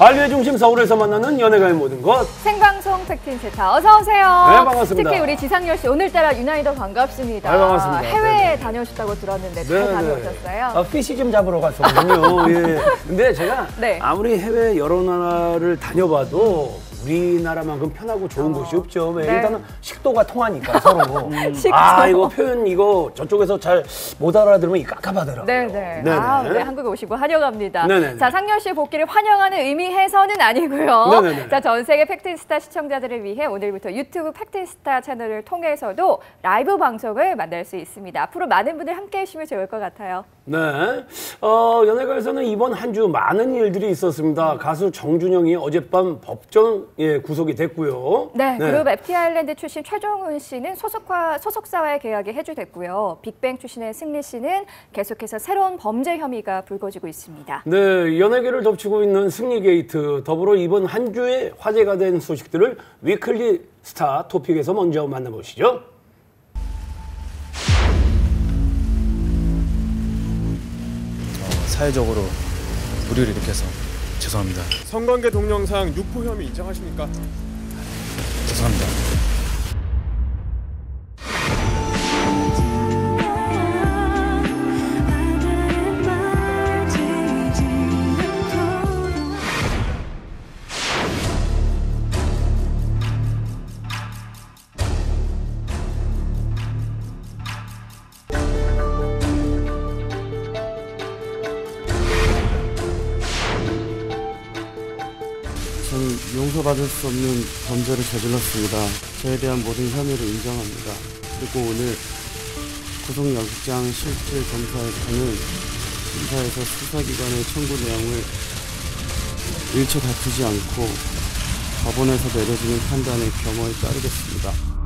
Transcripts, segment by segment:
관리의 중심 서울에서 만나는 연예가의 모든 것. 생방송 팩트인스타 어서 오세요. 네, 반갑습니다. 특히 우리 지상렬 씨 오늘따라 유난히 더 반갑습니다. 네, 반갑습니다. 해외에 네네. 다녀오셨다고 들었는데 잘 다녀오셨어요? 피시 좀 잡으러 갔었거든요. 예. 근데 제가 네. 아무리 해외 여러 나라를 다녀봐도 우리나라만큼 편하고 좋은 곳이 없죠. 왜? 네. 일단은 식도가 통하니까 서로. 식도. 이거 표현 이거 저쪽에서 잘 못 알아들으면 깝깝하더라고요. 네네. 네네. 네, 한국에 오시고 환영합니다. 네네네. 자, 상렬 씨의 복귀를 환영하는 의미해서는 아니고요. 네네네. 자, 전 세계 팩트인스타 시청자들을 위해 오늘부터 유튜브 팩트인스타 채널을 통해서도 라이브 방송을 만날 수 있습니다. 앞으로 많은 분들 함께 해주시면 좋을 것 같아요. 네. 연예가에서는 이번 한 주 많은 일들이 있었습니다. 가수 정준영이 어젯밤 법정에 구속이 됐고요. 네, 그룹 FT 아일랜드 출신 최종훈 씨는 소속사와의 계약이 해주됐고요. 빅뱅 출신의 승리 씨는 계속해서 새로운 범죄 혐의가 불거지고 있습니다. 네, 연예계를 덮치고 있는 승리 게이트, 더불어 이번 한 주에 화제가 된 소식들을 위클리 스타 토픽에서 먼저 만나보시죠. 사회적으로 무리를 일으켜서 죄송합니다. 성관계 동영상 유포 혐의 인정하십니까? 죄송합니다. 저는 용서받을 수 없는 범죄를 저질렀습니다. 저에 대한 모든 혐의를 인정합니다. 그리고 오늘 구속영장 실질 검사에서는 심사에서 수사기관의 청구 내용을 일체 다투지 않고 법원에서 내려지는 판단에 겸허히 따르겠습니다.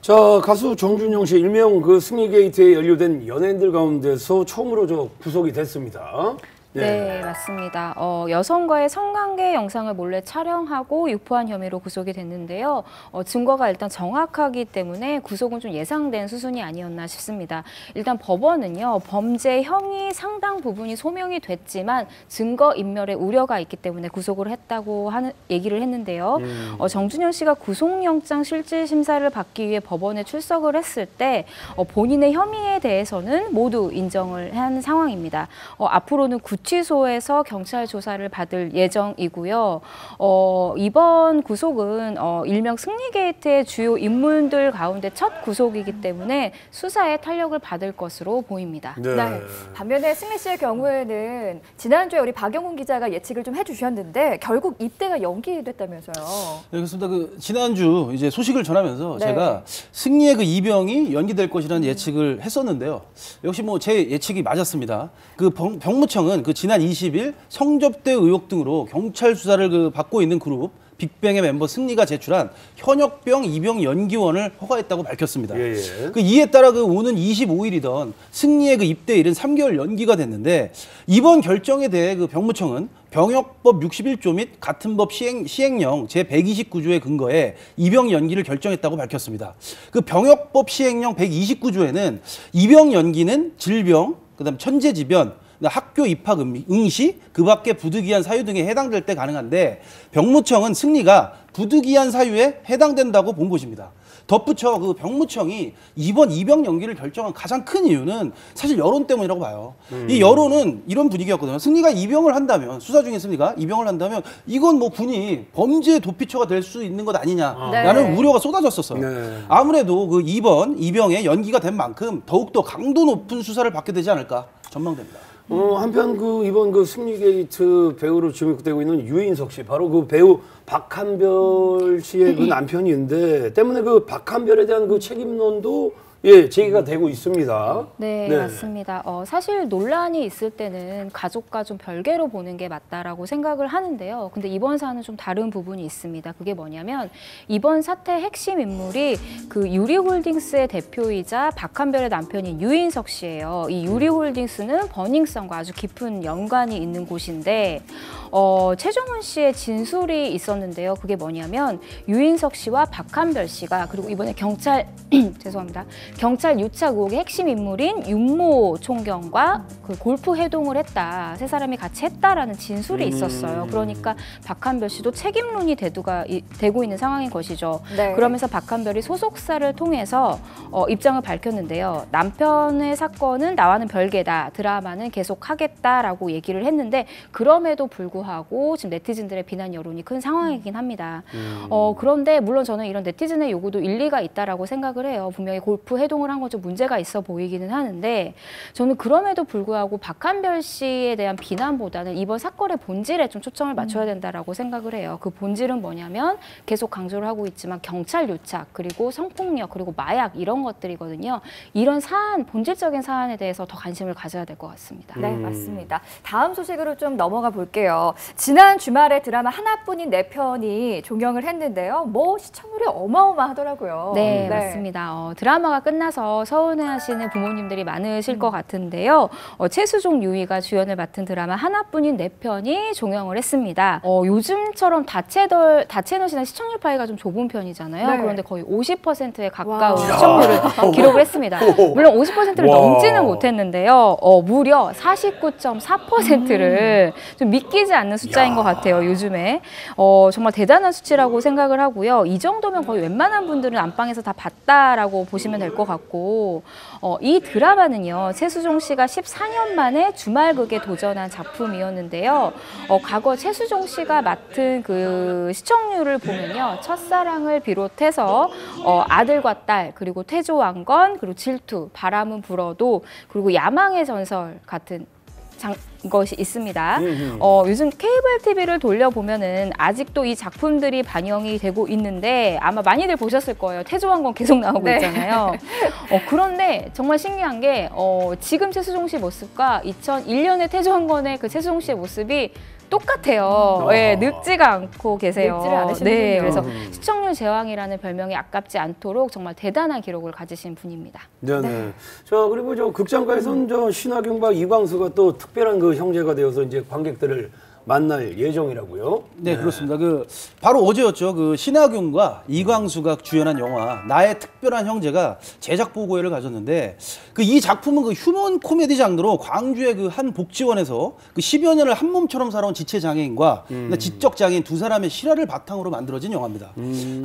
자, 가수 정준영 씨 일명 그 승리 게이트에 연루된 연예인들 가운데서 처음으로 구속이 됐습니다. 네, 맞습니다. 여성과의 성관계 영상을 몰래 촬영하고 유포한 혐의로 구속이 됐는데요. 증거가 일단 정확하기 때문에 구속은 좀 예상된 수순이 아니었나 싶습니다. 일단 법원은요, 범죄 혐의 상당 부분이 소명이 됐지만 증거 인멸의 우려가 있기 때문에 구속을 했다고 얘기를 했는데요. 정준영 씨가 구속영장 실질 심사를 받기 위해 법원에 출석을 했을 때 본인의 혐의에 대해서는 모두 인정을 한 상황입니다. 앞으로는 구치소에서 경찰 조사를 받을 예정이고요. 이번 구속은 일명 승리 게이트의 주요 인물들 가운데 첫 구속이기 때문에 수사에 탄력을 받을 것으로 보입니다. 네. 네. 반면에 승리 씨의 경우에는 지난주에 우리 박영훈 기자가 예측을 좀 해주셨는데 결국 입대가 연기됐다면서요. 네, 그렇습니다. 지난주 이제 소식을 전하면서 네. 제가 승리의 그 이병이 연기될 것이라는 예측을 했었는데요. 역시 뭐 제 예측이 맞았습니다. 병무청은 지난 20일 성접대 의혹 등으로 경찰 수사를 받고 있는 그룹 빅뱅의 멤버 승리가 제출한 현역병 입영 연기원을 허가했다고 밝혔습니다. 예. 이에 따라 오는 25일이던 승리의 입대일은 3개월 연기가 됐는데 이번 결정에 대해 병무청은 병역법 61조 및 같은 법 시행령 제129조에 근거해 입영 연기를 결정했다고 밝혔습니다. 병역법 시행령 129조에는 입영 연기는 질병, 그다음 천재지변, 학교 입학 응시, 그 밖에 부득이한 사유 등에 해당될 때 가능한데 병무청은 승리가 부득이한 사유에 해당된다고 본 것입니다. 덧붙여 병무청이 이번 입영 연기를 결정한 가장 큰 이유는 사실 여론 때문이라고 봐요. 이 여론은 이런 분위기였거든요. 승리가 입영을 한다면, 수사 중에 승리가 입영을 한다면 이건 뭐 군이 범죄 도피처가 될 수 있는 것 아니냐라는 우려가 쏟아졌었어요. 네. 아무래도 이번 입영에 연기가 된 만큼 더욱더 강도 높은 수사를 받게 되지 않을까 전망됩니다. 한편 이번 승리 게이트 배우로 주목되고 있는 유인석 씨, 바로 그 배우 박한별 씨의 그 남편인데 때문에 박한별에 대한 책임론도 제기가 되고 있습니다. 네, 맞습니다. 사실 논란이 있을 때는 가족과 좀 별개로 보는 게 맞다라고 생각을 하는데요. 근데 이번 사안은 좀 다른 부분이 있습니다. 그게 뭐냐면 이번 사태의 핵심 인물이 유리홀딩스의 대표이자 박한별의 남편인 유인석 씨예요. 이 유리홀딩스는 버닝썬과 아주 깊은 연관이 있는 곳인데 최종훈 씨의 진술이 있었는데요. 그게 뭐냐면 유인석 씨와 박한별 씨가 그리고 이번에 경찰 죄송합니다. 경찰 유착 의혹의 핵심 인물인 윤모 총경과 골프 회동을 했다. 세 사람이 같이 했다라는 진술이 있었어요. 그러니까 박한별 씨도 책임론이 되고 있는 상황인 것이죠. 네. 그러면서 박한별이 소속사를 통해서 입장을 밝혔는데요. 남편의 사건은 나와는 별개다. 드라마는 계속하겠다라고 얘기를 했는데 그럼에도 불구하고 지금 네티즌들의 비난 여론이 큰 상황이긴 합니다. 그런데 물론 저는 이런 네티즌의 요구도 일리가 있다라고 생각을 해요. 분명히 골프 회동을 한 건 좀 문제가 있어 보이기는 하는데 저는 그럼에도 불구하고 박한별 씨에 대한 비난보다는 이번 사건의 본질에 좀 초점을 맞춰야 된다라고 생각을 해요. 그 본질은 뭐냐면 계속 강조를 하고 있지만 경찰 유착 그리고 성폭력 그리고 마약 이런 것들이거든요. 이런 사안, 본질적인 사안에 대해서 더 관심을 가져야 될 것 같습니다. 네, 맞습니다. 다음 소식으로 좀 넘어가 볼게요. 지난 주말에 드라마 하나뿐인 내 편이 종영을 했는데요. 시청률이 어마어마하더라고요. 네, 맞습니다. 드라마가 끝나서 서운해하시는 부모님들이 많으실 것 같은데요. 최수종 유이가 주연을 맡은 드라마 하나뿐인 내 편이 종영을 했습니다. 요즘처럼 다채널이나 시청률 파이가 좀 좁은 편이잖아요. 네. 그런데 거의 50%에 가까운 시청률을 기록을 했습니다. 물론 50%를 넘지는 못했는데요. 무려 49.4%를 좀 믿기지 않는 숫자인 것 같아요. 요즘에. 정말 대단한 수치라고 생각을 하고요. 이 정도면 거의 웬만한 분들은 안방에서 다 봤다라고 보시면 될 것 같고 이 드라마는요. 최수종 씨가 14년 만에 주말극에 도전한 작품이었는데요. 과거 최수종 씨가 맡은 시청률을 보면요. 첫사랑을 비롯해서 아들과 딸 그리고 태조왕건 그리고 질투 바람은 불어도 그리고 야망의 전설 같은 것이 있습니다. 요즘 케이블 TV를 돌려보면은 아직도 이 작품들이 반영이 되고 있는데 아마 많이들 보셨을 거예요. 태조왕건 계속 나오고 있잖아요. 그런데 정말 신기한 게 지금 최수종 씨 모습과 2001년의 태조왕건의 최수종 씨의 모습이 똑같아요. 늙지가 않고 계세요. 늙지를 않으시는군요. 네, 그래서 시청률 제왕이라는 별명이 아깝지 않도록 정말 대단한 기록을 가지신 분입니다. 네네. 자, 그리고 극장가에서는 신하균과 이광수가 또 특별한 형제가 되어서 이제 관객들을 만날 예정이라고요. 네, 그렇습니다. 바로 어제였죠. 신하균과 이광수가 주연한 영화 나의 특별한 형제가 제작 보고회를 가졌는데 이 작품은 휴먼 코미디 장르로 광주의 한 복지원에서 10여 년을 한 몸처럼 살아온 지체 장애인과 지적 장애인 두 사람의 실화를 바탕으로 만들어진 영화입니다.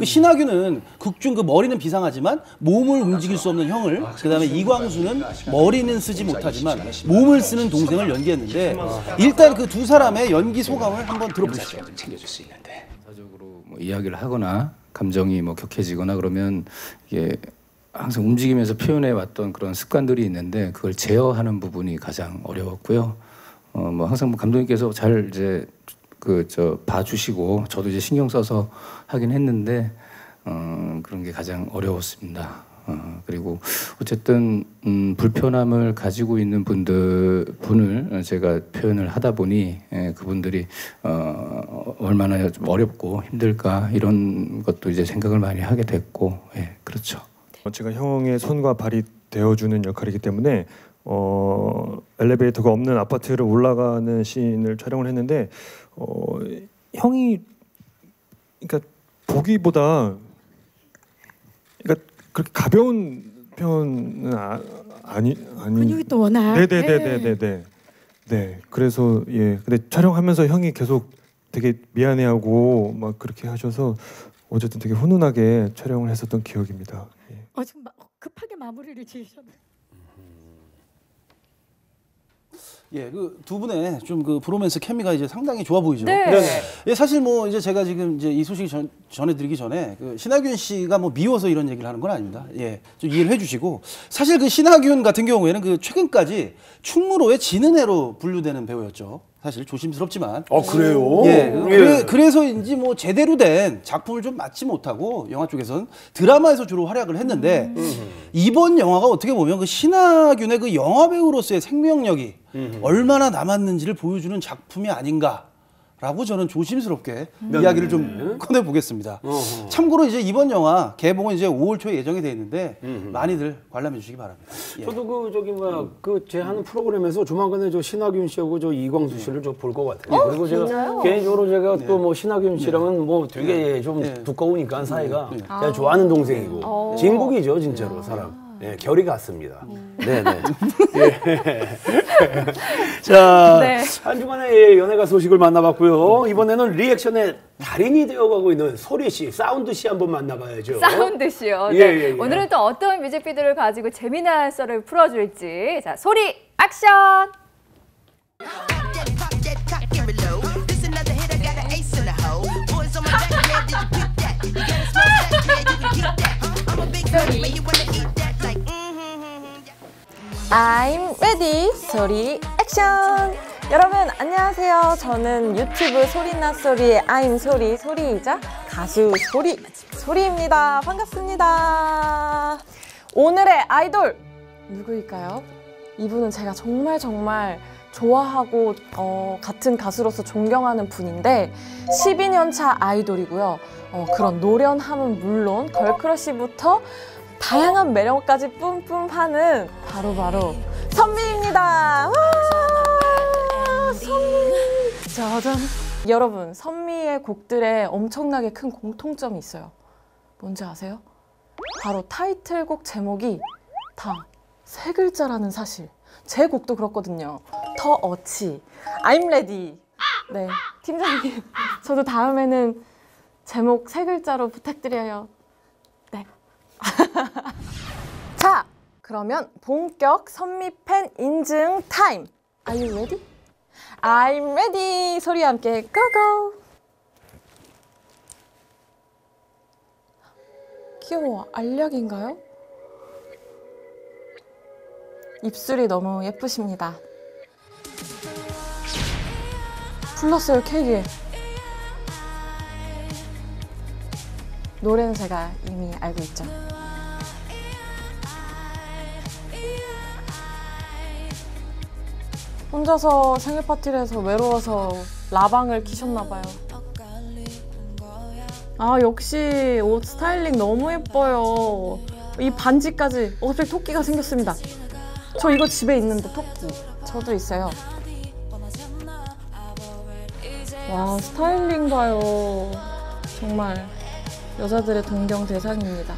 신하균은 극중 머리는 비상하지만 몸을 움직일 수 없는 형을, 그다음에 이광수는 머리는 쓰지 못하지만 몸을 쓰는 동생을 연기했는데 일단 두 사람의 연기 소감을 한번 들어보시죠. 챙겨줄 수 있는데 사적으로 이야기를 하거나 감정이 격해지거나 그러면 이게 항상 움직이면서 표현해 왔던 그런 습관들이 있는데 그걸 제어하는 부분이 가장 어려웠고요. 항상 감독님께서 잘 이제 봐주시고 저도 이제 신경 써서 하긴 했는데 그런 게 가장 어려웠습니다. 그리고 어쨌든 불편함을 가지고 있는 분을 제가 표현을 하다 보니 그분들이 얼마나 좀 어렵고 힘들까 이런 것도 이제 생각을 많이 하게 됐고, 그렇죠. 제가 형의 손과 발이 되어주는 역할이기 때문에 엘리베이터가 없는 아파트를 올라가는 씬을 촬영을 했는데 형이 그러니까 보기보다 그렇게 가벼운 편은 아니 근육이 또 워낙 네 그래서 근데 촬영하면서 형이 계속 되게 미안해하고 막 그렇게 하셔서 어쨌든 되게 훈훈하게 촬영을 했었던 기억입니다. 지금 급하게 마무리를 지으셨네. 예, 그 두 분의 좀 그 브로맨스 케미가 이제 상당히 좋아 보이죠. 네. 예, 사실 뭐 이제 제가 지금 이제 이 소식 전해드리기 전에 그 신하균 씨가 뭐 미워서 이런 얘기를 하는 건 아닙니다. 예, 좀 이해를 해주시고 사실 그 신하균 같은 경우에는 그 최근까지 충무로의 지는 해로 분류되는 배우였죠. 사실 조심스럽지만. 그래요? 예, 그래서인지 뭐 제대로 된 작품을 좀 맡지 못하고 영화 쪽에서는 드라마에서 주로 활약을 했는데 이번 영화가 어떻게 보면 그 신하균의 그 영화 배우로서의 생명력이 얼마나 남았는지를 보여주는 작품이 아닌가. 라고 저는 조심스럽게 이야기를 좀 꺼내보겠습니다. 참고로 이제 이번 영화 개봉은 이제 5월 초에 예정이 되어 있는데 많이들 관람해 주시기 바랍니다. 예. 저도 그 저기 뭐야 그 제 하는 프로그램에서 조만간에 저 신하균 씨하고 저 이광수 씨를 저 볼 것 같아요. 그리고 제가 개인적으로 제가 또 뭐 신하균 씨랑은 뭐 되게 좀 두꺼우니까 사이가 제가 좋아하는 동생이고 진국이죠 진짜로 사람. 예, 결이 같습니다. 네네. 예. 자, 네. 한 주간의 연예가 소식을 만나봤고요. 이번에는 리액션의 달인이 되어가고 있는 소리 씨, 사운드 씨 한번 만나봐야죠. 사운드 씨요. 네. 예. 오늘은 또 어떤 뮤직비디오를 가지고 재미난 썰을 풀어줄지. 자, 소리 액션! I'm ready. 소리 액션. 여러분 안녕하세요. 저는 유튜브 소리나 소리의 I'm 소리이자 가수 소리입니다. 반갑습니다. 오늘의 아이돌 누구일까요? 이분은 제가 정말 좋아하고 같은 가수로서 존경하는 분인데 12년 차 아이돌이고요. 그런 노련함은 물론 걸크러쉬부터 다양한 매력까지 뿜뿜하는 바로 선미입니다. 와, 선미. 짜잔. 여러분, 선미의 곡들에 엄청나게 큰 공통점이 있어요. 뭔지 아세요? 바로 타이틀곡 제목이 다 세 글자라는 사실. 제 곡도 그렇거든요. 더 어치, I'm ready. 네, 팀장님, 저도 다음에는 제목 세 글자로 부탁드려요. 네. 자, 그러면 본격 선미팬 인증 타임. Are you ready? I'm ready. 소리와 함께 고고. 귀여워. 알약인가요? 입술이 너무 예쁘십니다. 불렀어요, 케이크에. 노래는 제가 이미 알고 있죠. 혼자서 생일 파티를 해서 외로워서 라방을 키셨나봐요. 아, 역시 옷 스타일링 너무 예뻐요. 이 반지까지. 갑자기 토끼가 생겼습니다. 저 이거 집에 있는데 토끼. 저도 있어요. 와, 스타일링 봐요. 정말 여자들의 동경 대상입니다.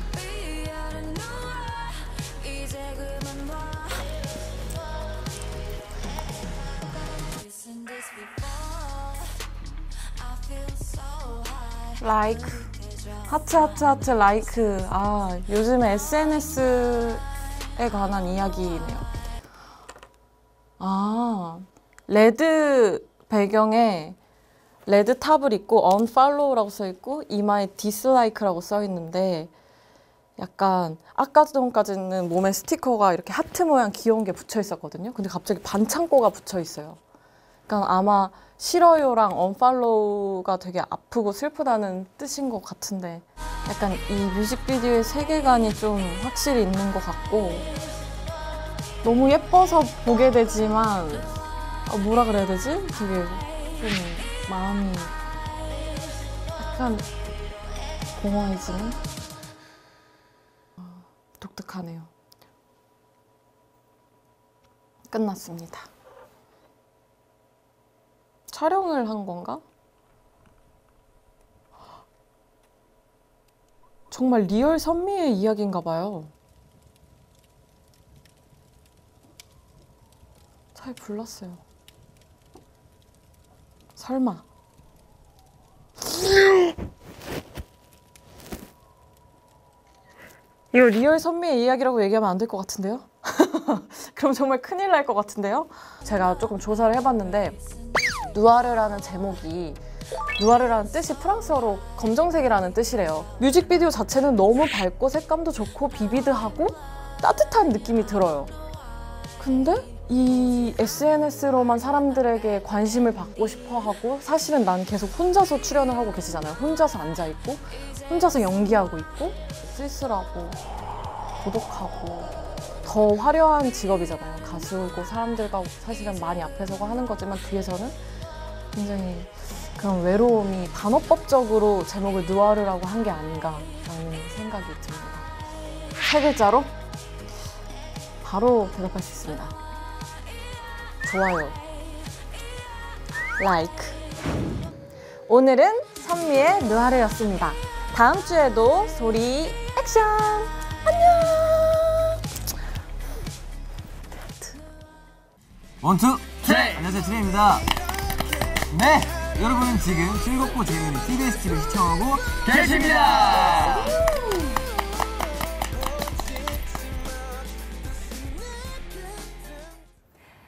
라이크. 하트 라이크. 아, 요즘에 SNS에 관한 이야기네요. 아, 레드 배경에 레드 탑을 입고 unfollow라고 써있고 이마에 dislike라고 써있는데 약간 아까 전까지는 몸에 스티커가 이렇게 하트 모양 귀여운 게 붙여 있었거든요. 근데 갑자기 반창고가 붙여 있어요. 그러니까 아마 싫어요랑 unfollow가 되게 아프고 슬프다는 뜻인 것 같은데 약간 이 뮤직비디오의 세계관이 좀 확실히 있는 것 같고 너무 예뻐서 보게 되지만 뭐라 그래야 되지? 되게 좀 마음이 약간 공허해지는 독특하네요. 끝났습니다. 촬영을 한 건가? 정말 리얼 선미의 이야기인가 봐요. 잘 불렀어요. 설마. 이거 리얼 선미의 이야기라고 얘기하면 안 될 것 같은데요? 그럼 정말 큰일 날 것 같은데요? 제가 조금 조사를 해봤는데 누아르라는 제목이 누아르라는 뜻이 프랑스어로 검정색이라는 뜻이래요. 뮤직비디오 자체는 너무 밝고 색감도 좋고 비비드하고 따뜻한 느낌이 들어요. 근데 이 SNS로만 사람들에게 관심을 받고 싶어 하고 사실은 난 계속 혼자서 출연을 하고 계시잖아요. 혼자서 앉아있고 혼자서 연기하고 있고 쓸쓸하고 고독하고 더 화려한 직업이잖아요. 가수고 사람들과 사실은 많이 앞에서고 하는 거지만 뒤에서는 굉장히 그런 외로움이 반어법적으로 제목을 누아르라고 한 게 아닌가라는 생각이 듭니다. 3글자로 바로 대답할 수 있습니다. 좋아요. like. 오늘은 선미의 누아르였습니다. 다음 주에도 소리 액션! 안녕! 원투 트레이! 안녕하세요, 트레이입니다. 네! 여러분은 지금 즐겁고 재미있는 TBS TV를 시청하고 계십니다.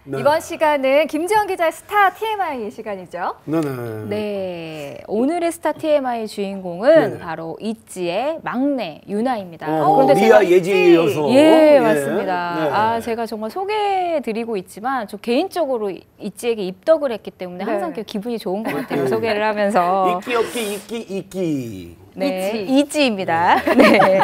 네. 이번 시간은 김지영 기자의 스타 TMI 시간이죠. 네네. 네, 오늘의 스타 TMI 주인공은 네네. 바로 있지의 막내 유나입니다. 리아 예지에 이어서. 예, 맞습니다. 네. 아, 제가 정말 소개해드리고 있지만 저 개인적으로 있지에게 입덕을 했기 때문에 네. 항상 기분이 좋은 것 같아요. 소개를 하면서. 있기 없기 있기. 네, 이지입니다. 네.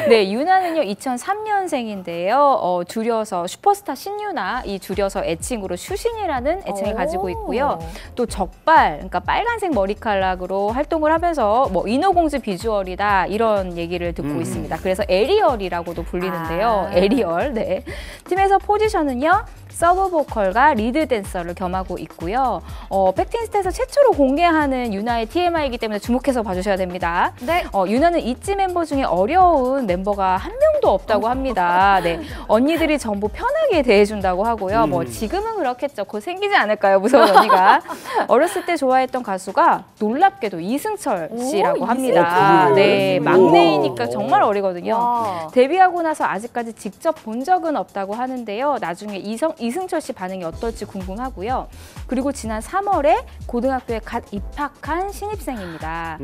네, 유나는요 2003년생인데요. 줄여서 슈퍼스타 신유나 이 줄여서 애칭으로 슈신이라는 애칭을 가지고 있고요. 또 적발, 그러니까 빨간색 머리카락으로 활동을 하면서 뭐 인어공주 비주얼이다 이런 얘기를 듣고 있습니다. 그래서 에리얼이라고도 불리는데요. 에리얼. 네. 팀에서 포지션은요. 서브 보컬과 리드 댄서를 겸하고 있고요. 팩틴스트에서 최초로 공개하는 유나의 TMI이기 때문에 주목해서 봐주셔야 됩니다. 네. 유나는 있지 멤버 중에 어려운 멤버가 한 명도 없다고 합니다. 네. 언니들이 전부 편하게 대해준다고 하고요. 뭐 지금은 그렇겠죠. 곧 생기지 않을까요? 무서운 언니가. 어렸을 때 좋아했던 가수가 놀랍게도 이승철 씨라고 합니다. 네, 막내이니까 정말 어리거든요. 와. 데뷔하고 나서 아직까지 직접 본 적은 없다고 하는데요. 나중에 이승철 씨 반응이 어떨지 궁금하고요. 그리고 지난 3월에 고등학교에 갓 입학한 신입생입니다.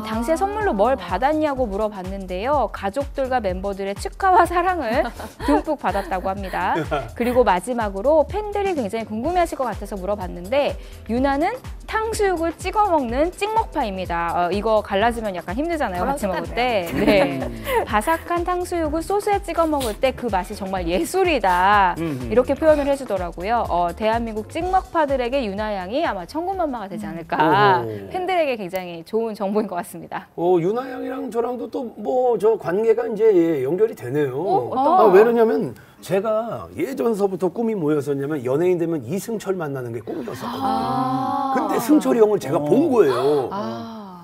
당시에 선물로 뭘 받았냐고 물어봤는데요. 가족들과 멤버들의 축하와 사랑을 듬뿍 받았다고 합니다. 그리고 마지막으로 팬들이 굉장히 궁금해하실 것 같아서 물어봤는데 유나는 탕수육을 찍어 먹는 찍먹파입니다. 이거 갈라지면 약간 힘들잖아요. 같이 먹을 때. 네. 바삭한 탕수육을 소스에 찍어 먹을 때 그 맛이 정말 예술이다. 이렇게 표현을 해주더라고요. 대한민국 찍먹파들에게 유나 양이 아마 천군만마가 되지 않을까. 팬들에게 굉장히 좋은 정보인 것 같습니다. 유나 양이랑 저랑도 또 뭐 저 관계가 이제 연결이 되네요. 어떤 왜 그러냐면 제가 예전서부터 꿈이 뭐였었냐면 연예인 되면 이승철 만나는 게 꿈이었었거든요. 근데 승철이 형을 제가 본 거예요.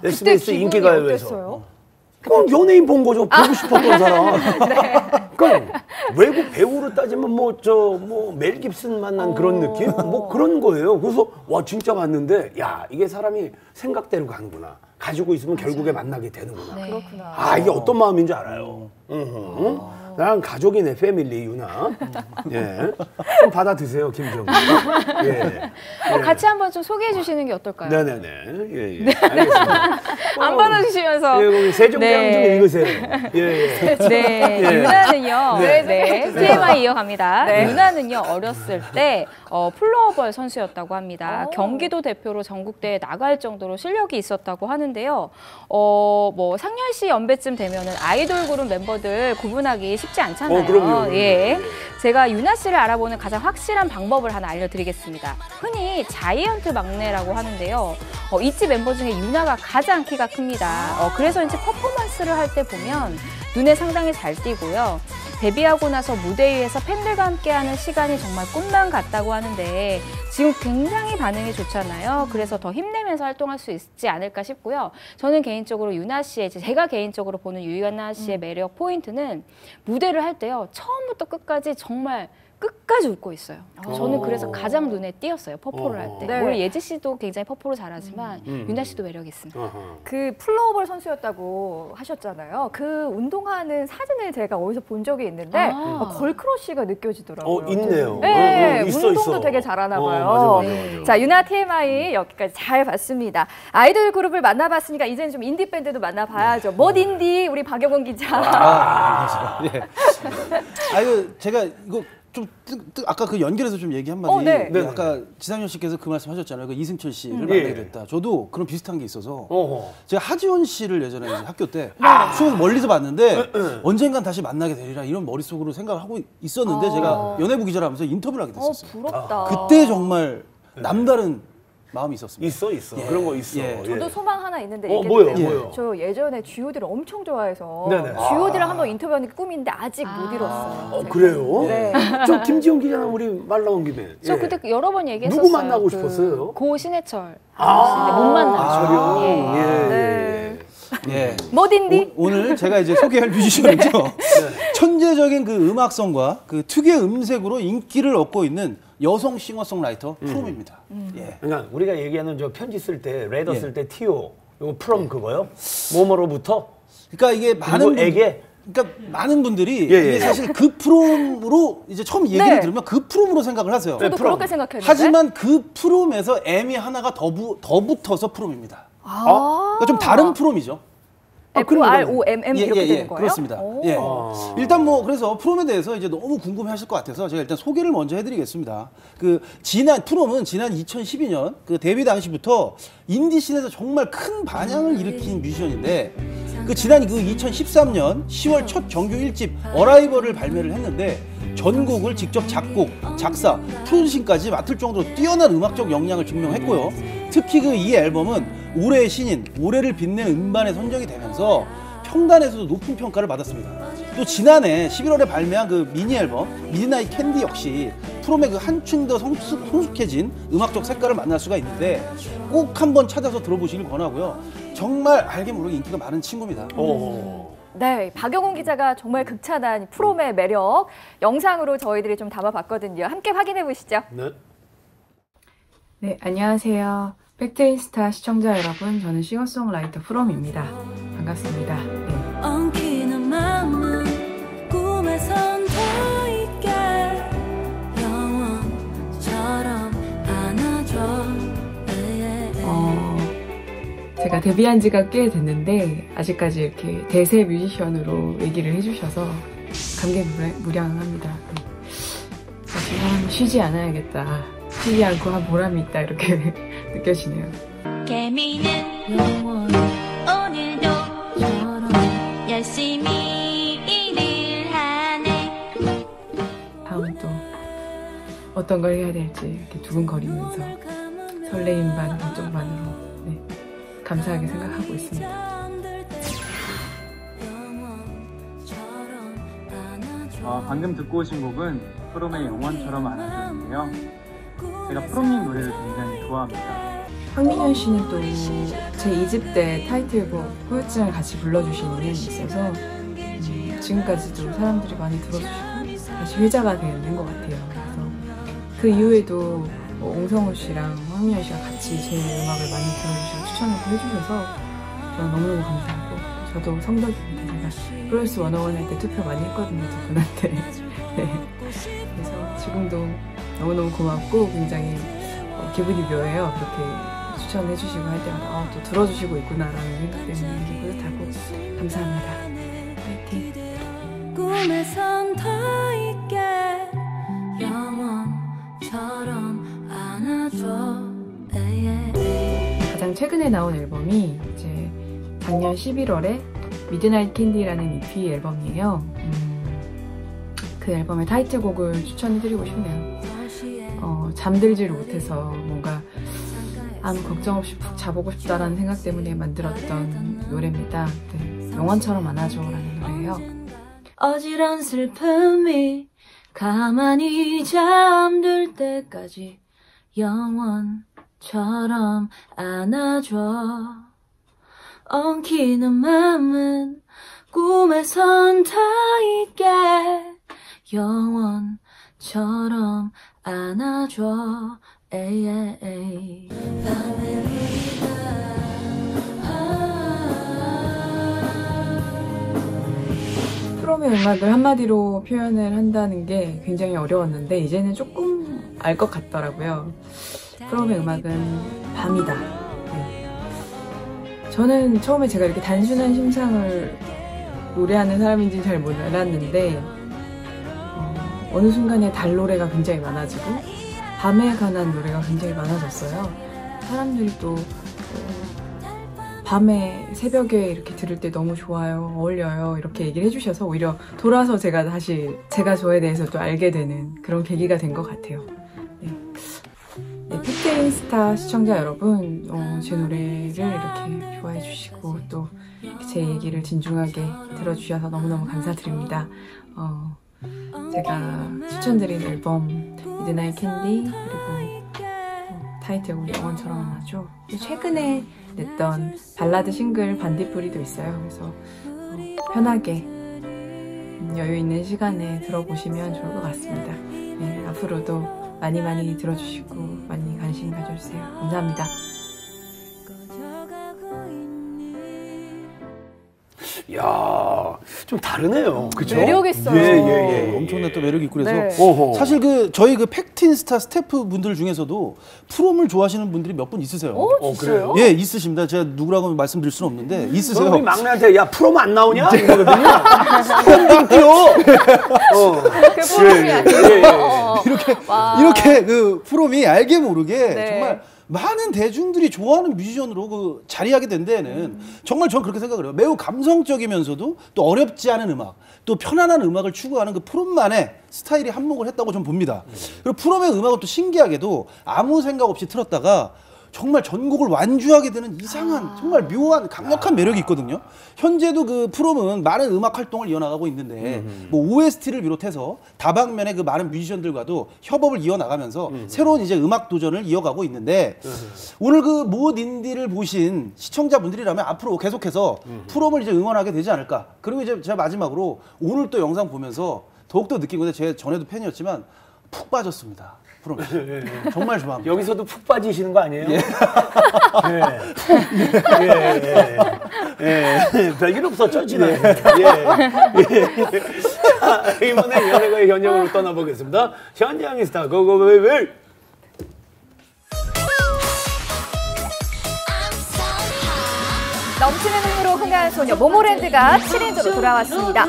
SBS 인기가요에서. 그럼 연예인 본 거죠. 보고 싶었던 사람. 그러니까 외국 배우로 따지면 뭐 멜 깁슨 만난 그런 느낌? 뭐 그런 거예요. 그래서 와 진짜 봤는데 야 이게 사람이 생각대로 가는구나. 가지고 있으면 결국에 만나게 되는구나. 네. 그렇구나. 아 이게 어떤 마음인 줄 알아요. 나랑 가족이네 패밀리 유나. 예. 좀 받아 드세요 김정은. 예. 같이 한번 좀 소개해 주시는 게 어떨까요? 네네네. 예, 예. 알겠습니다. 안 받아주시면서. 예, 거기 세종대왕 좀 읽으세요. 예. 네, 예. 유나는요. 네. 네, TMI 이어갑니다. 유나는요 어렸을 때 플로어볼 선수였다고 합니다. 경기도 대표로 전국대회 나갈 정도로 실력이 있었다고 하는데요. 뭐 상렬시 연배쯤 되면은 아이돌 그룹 멤버들 구분하기 쉽지 않잖아요. 그럼요. 예. 제가 유나 씨를 알아보는 가장 확실한 방법을 하나 알려드리겠습니다. 흔히 자이언트 막내라고 하는데요. 있지 멤버 중에 유나가 가장 키가 큽니다. 그래서 이제 퍼포먼스를 할 때 보면 눈에 상당히 잘 띄고요. 데뷔하고 나서 무대 위에서 팬들과 함께하는 시간이 정말 꿈만 같다고 하는데 지금 굉장히 반응이 좋잖아요. 그래서 더 힘내면서 활동할 수 있지 않을까 싶고요. 저는 개인적으로 유나 씨의, 제가 개인적으로 보는 유나 씨의 매력 포인트는 무대를 할 때요. 처음부터 끝까지 정말 끝까지 웃고 있어요. 저는 그래서 가장 눈에 띄었어요. 퍼포를 할 때. 네. 물론 예지 씨도 굉장히 퍼포를 잘하지만 유나 씨도 매력이 있습니다. 그 플로어볼 선수였다고 하셨잖아요. 그 운동하는 사진을 제가 어디서 본 적이 있는데 걸크러쉬가 느껴지더라고요. 있네요. 네, 있어, 운동도 있어. 되게 잘하나 봐요. 맞아. 자, 유나 TMI 여기까지 잘 봤습니다. 아이돌 그룹을 만나봤으니까 이제는 좀 인디 밴드도 만나봐야죠. 멋 인디 우리 박영원 기자. 예. 이거 제가 이거 좀 아까 그 연결해서 좀 얘기 한마디. 네. 아까 지상렬 씨께서 그 말씀하셨잖아요. 그 이승철 씨를 만나게 됐다. 저도 그런 비슷한 게 있어서 제가 하지원 씨를 예전에 이제 학교 때 수업 멀리서 봤는데 언젠간 다시 만나게 되리라 이런 머릿속으로 생각을 하고 있었는데 제가 연예부 기자를 하면서 인터뷰를 하게 됐었어요. 부럽다. 그때 정말 남다른 마음이 있었습니다. 있어. 그런 거 있어. 저도 소망 하나 있는데 뭐요? 저 예전에 G.O.D를 엄청 좋아해서 네네. G.O.D랑 한번 인터뷰하는 게 꿈인데 아직 못 이뤘어요. 그래요? 네. 저 김지영 기자랑 우리 말 나온 김에. 저 그때 여러 번 얘기했었어요. 누구 만나고 싶었어요? 고 신해철. 못 만나죠. 예. 멋 인디? 오늘 제가 이제 소개할 뮤지션은요. 천재적인 그 음악성과 그 특유의 음색으로 인기를 얻고 있는 여성 싱어송라이터 프롬입니다. 예. 그러니까 우리가 얘기하는 저 편지 쓸 때 레더 쓸 때 티오 이거 프롬 그거요? 뭐뭐로부터? 그러니까 이게 많은 분들이 이게 사실 그 프롬으로 이제 처음 얘기를 들으면 그 프롬으로 생각을 하세요. 저도 그렇게 생각했는데. 하지만 그 프롬에서 M이 하나가 더 붙어서 프롬입니다. 그러니까 좀 다른 프롬이죠. F-R-O-M-M 이렇게 되는 거예요? 그렇습니다. 일단 뭐 그래서 프롬에 대해서 이제 너무 궁금해하실 것 같아서 제가 일단 소개를 먼저 해드리겠습니다. 그 프롬은 지난 2012년 그 데뷔 당시부터 인디 씬에서 정말 큰 반향을 일으킨 뮤지션인데 그 지난 그 2013년 10월 첫 정규 1집 어라이벌을 발매를 했는데 전곡을 직접 작곡, 작사, 프로듀싱까지 맡을 정도로 뛰어난 음악적 역량을 증명했고요. 특히 그 이 앨범은 올해의 신인, 올해를 빛낸 음반에 선정이 되면서 평단에서도 높은 평가를 받았습니다. 또 지난해 11월에 발매한 그 미니 앨범 미드나잇 캔디 역시 프롬의 그 한층 더 성숙해진 음악적 색깔을 만날 수가 있는데 꼭 한번 찾아서 들어보시길 권하고요. 정말 알게 모르게 인기가 많은 친구입니다. 네, 박영훈 기자가 정말 극찬한 프롬의 매력 영상으로 저희들이 좀 담아봤거든요. 함께 확인해 보시죠. 네, 안녕하세요. 팩트인스타 시청자 여러분, 저는 싱어송라이터 프롬입니다. 반갑습니다. 네. 엉키는 마음은 꿈에선 더 있게 영원처럼 안아줘. 제가 데뷔한 지가 꽤 됐는데 아직까지 이렇게 대세 뮤지션으로 얘기를 해주셔서 감개무량합니다. 하지만 쉬지 않아야겠다. 쉬지 않고 한 보람이 있다 이렇게 느껴지네요. 개미는 영원 오늘도 저런 열심히 일을 하네. 다음 또 어떤 걸 해야 될지 이렇게 두근거리면서 설레임 반 걱정 반으로 감사하게 생각하고 있습니다. 방금 듣고 오신 곡은 프롬의 영원처럼 안아줘인데요. 제가 프롬님 노래를 굉장히 좋아합니다. 황민현 씨는 또 제 2집 때 타이틀곡 후유증을 같이 불러주신 인연이 있어서 지금까지도 사람들이 많이 들어주시고 다시 회자가 되는 것 같아요. 그래서 그 이후에도 옹성우 씨랑 황민현 씨가 같이 제 음악을 많이 들어주시고 추천을 해주셔서 저는 너무너무 감사하고 저도 성덕입니다. 제가 프로듀스 101 할 때 투표 많이 했거든요, 두 분한테. 네. 그래서 지금도 너무너무 고맙고 굉장히 기분이 묘해요. 그렇게 추천해 주시고 할 때마다 또 들어주시고 있구나라는 생각 때문에 뿌듯하고 감사합니다. 파이팅! 꿈에선 더 있게 영원처럼 안아줘. 가장 최근에 나온 앨범이 이제 작년 11월에 미드나잇 캔디라는 EP 앨범이에요. 그 앨범의 타이틀곡을 추천해드리고 싶네요. 잠들지를 못해서 뭔가 아무 걱정 없이 푹 자보고 싶다라는 생각 때문에 만들었던 노래입니다. 네, 영원처럼 안아줘라는 노래예요. 어지러운 슬픔이 가만히 잠들 때까지 영원처럼 안아줘. 엉키는 맘은 꿈에선 다 있게 영원처럼 처럼 안아줘. 에이. 프롬의 음악을 한마디로 표현을 한다는 게 굉장히 어려웠는데 이제는 조금 알 것 같더라고요. 프롬의 음악은 밤이다. 네. 저는 처음에 제가 이렇게 단순한 심상을 노래하는 사람인지는 잘 몰랐는데 어느 순간에 달 노래가 굉장히 많아지고 밤에 관한 노래가 굉장히 많아졌어요. 사람들이 또 밤에 새벽에 이렇게 들을 때 너무 좋아요, 어울려요 이렇게 얘기를 해주셔서 오히려 돌아서 제가 다시 제가 저에 대해서 또 알게 되는 그런 계기가 된 것 같아요. 네. 네, 픽테인스타 시청자 여러분, 제 노래를 이렇게 좋아해 주시고 또 제 얘기를 진중하게 들어주셔서 너무너무 감사드립니다. 제가 추천드린 앨범 미드나잇 캔디 그리고 타이틀곡 영원처럼 안아줘, 최근에 냈던 발라드 싱글 반딧불이도 있어요. 그래서 편하게 여유 있는 시간에 들어보시면 좋을 것 같습니다. 네, 앞으로도 많이 들어주시고 많이 관심 가져주세요. 감사합니다. 야, 좀 다르네요. 그쵸? 매력 있어요. 예. 엄청난 또 매력이 있고 그래서 네. 사실 저희 팩틴스타 스태프분들 중에서도 프롬을 좋아하시는 분들이 몇 분 있으세요. 진짜요? 예, 있으십니다. 제가 누구라고 말씀드릴 수는 없는데 있으세요. 우리 막내한테 야 프롬 안 나오냐? 이거거든요. 프롬 뛰어. 그 프롬이 아니에요. 이렇게 그 프롬이 알게 모르게 네. 정말 많은 대중들이 좋아하는 뮤지션으로 자리하게 된 데에는 정말 저는 그렇게 생각을 해요. 매우 감성적이면서도 또 어렵지 않은 음악, 또 편안한 음악을 추구하는 그 프롬만의 스타일이 한몫을 했다고 저는 봅니다. 그리고 프롬의 음악은 또 신기하게도 아무 생각 없이 틀었다가 정말 전곡을 완주하게 되는 이상한 정말 묘한 강력한 매력이 있거든요. 현재도 그 프롬은 많은 음악 활동을 이어나가고 있는데 뭐 OST를 비롯해서 다방면의 그 많은 뮤지션들과도 협업을 이어나가면서 새로운 이제 음악 도전을 이어가고 있는데 오늘 그 모 인디를 보신 시청자분들이라면 앞으로 계속해서 프롬을 이제 응원하게 되지 않을까. 그리고 이제 제가 마지막으로 오늘 또 영상 보면서 더욱더 느낀 건데 제가 전에도 팬이었지만 푹 빠졌습니다. 프롬 정말 좋아합니다. 여기서도 푹 빠지시는 거 아니에요? 별일 없었죠, 지난. 이번에 연예가의 현장으로 떠나보겠습니다. 현장의 스타 고고베베. 넘치는 흥으로 흥한 소녀 모모랜드가 7인조로 돌아왔습니다.